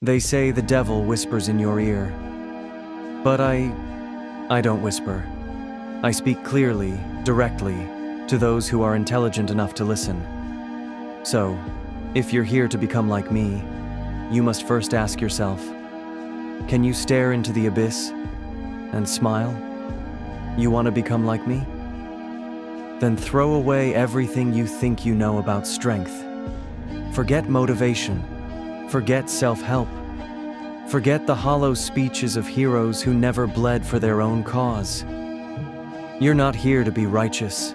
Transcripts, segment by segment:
They say the devil whispers in your ear. But I don't whisper. I speak clearly, directly, to those who are intelligent enough to listen. So, if you're here to become like me, you must first ask yourself, can you stare into the abyss and smile? You want to become like me? Then throw away everything you think you know about strength. Forget motivation. Forget self-help. Forget the hollow speeches of heroes who never bled for their own cause. You're not here to be righteous.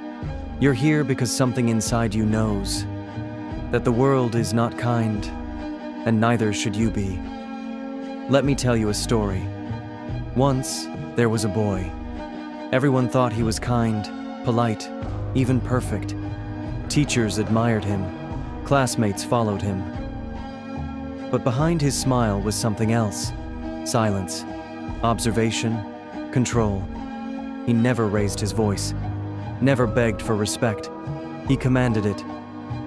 You're here because something inside you knows that the world is not kind, and neither should you be. Let me tell you a story. Once, there was a boy. Everyone thought he was kind, polite, even perfect. Teachers admired him. Classmates followed him. But behind his smile was something else. Silence, observation, control. He never raised his voice, never begged for respect. He commanded it,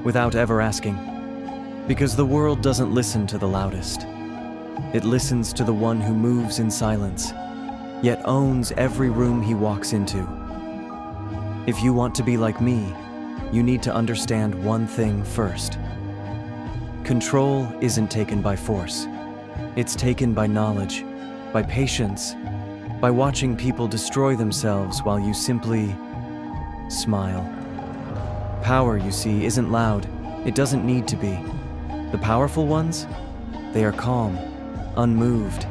without ever asking. Because the world doesn't listen to the loudest. It listens to the one who moves in silence, yet owns every room he walks into. If you want to be like me, you need to understand one thing first. Control isn't taken by force. It's taken by knowledge, by patience, by watching people destroy themselves while you simply smile. Power, you see, isn't loud. It doesn't need to be. The powerful ones? They are calm, unmoved.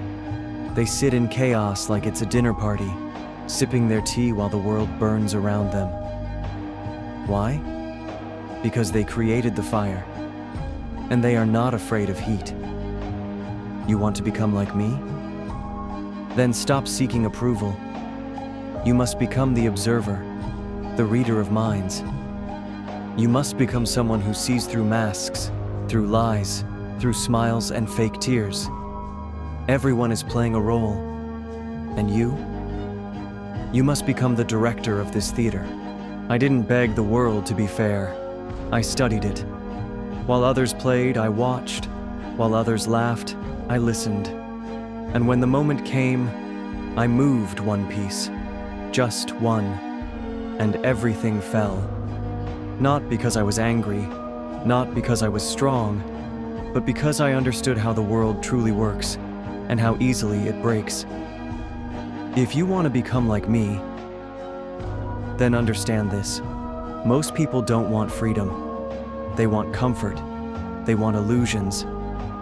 They sit in chaos like it's a dinner party, sipping their tea while the world burns around them. Why? Because they created the fire, and they are not afraid of heat. You want to become like me? Then stop seeking approval. You must become the observer, the reader of minds. You must become someone who sees through masks, through lies, through smiles and fake tears. Everyone is playing a role. And you? You must become the director of this theater. I didn't beg the world to be fair. I studied it. While others played, I watched. While others laughed, I listened. And when the moment came, I moved one piece. Just one. And everything fell. Not because I was angry, not because I was strong, but because I understood how the world truly works and how easily it breaks. If you want to become like me, then understand this. Most people don't want freedom. They want comfort. They want illusions.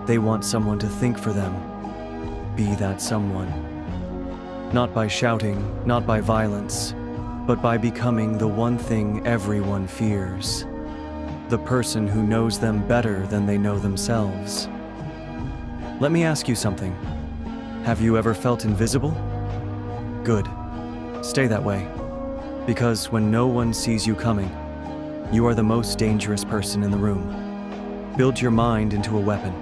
They want someone to think for them. Be that someone. Not by shouting, not by violence, but by becoming the one thing everyone fears. The person who knows them better than they know themselves. Let me ask you something. Have you ever felt invisible? Good. Stay that way. Because when no one sees you coming, you are the most dangerous person in the room. Build your mind into a weapon.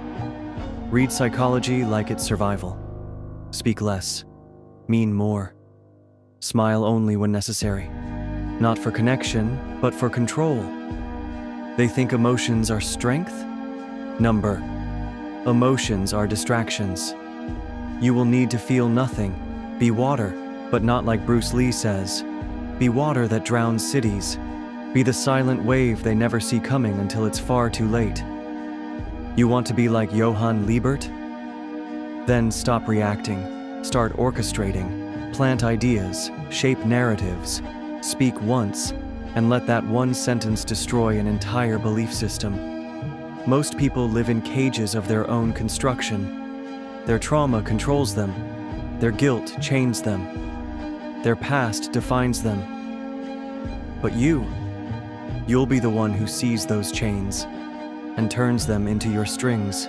Read psychology like it's survival. Speak less. Mean more. Smile only when necessary. Not for connection, but for control. They think emotions are strength? Number. Emotions are distractions. You will need to feel nothing. Be water, but not like Bruce Lee says. Be water that drowns cities. Be the silent wave they never see coming until it's far too late. You want to be like Johan Liebert? Then stop reacting. Start orchestrating. Plant ideas. Shape narratives. Speak once, and let that one sentence destroy an entire belief system. Most people live in cages of their own construction. Their trauma controls them. Their guilt chains them. Their past defines them. But you'll be the one who sees those chains and turns them into your strings.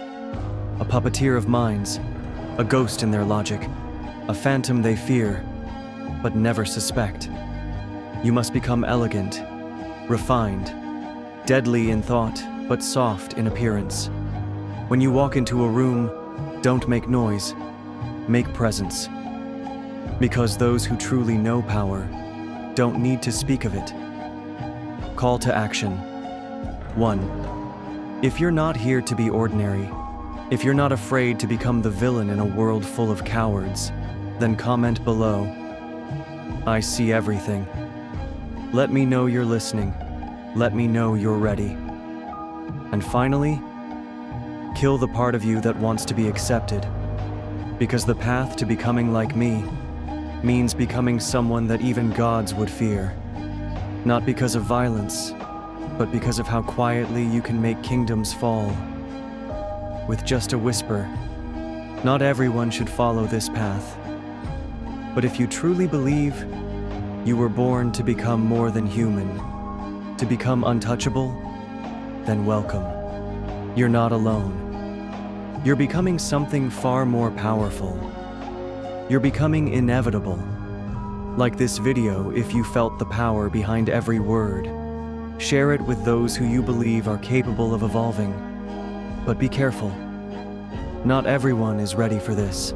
A puppeteer of minds, a ghost in their logic, a phantom they fear, but never suspect. You must become elegant, refined, deadly in thought, but soft in appearance. When you walk into a room, don't make noise, make presence. Because those who truly know power don't need to speak of it. Call to action. 1. If you're not here to be ordinary, If you're not afraid to become the villain in a world full of cowards, then comment below. I see everything. Let me know you're listening. Let me know you're ready. And finally, kill the part of you that wants to be accepted. Because the path to becoming like me means becoming someone that even gods would fear. Not because of violence, but because of how quietly you can make kingdoms fall. With just a whisper. Not everyone should follow this path. But if you truly believe you were born to become more than human, to become untouchable, then welcome. You're not alone. You're becoming something far more powerful. You're becoming inevitable. Like this video, if you felt the power behind every word, share it with those who you believe are capable of evolving. But be careful. Not everyone is ready for this.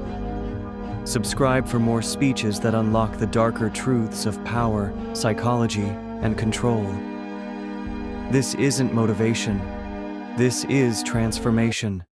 Subscribe for more speeches that unlock the darker truths of power, psychology, and control. This isn't motivation. This is transformation.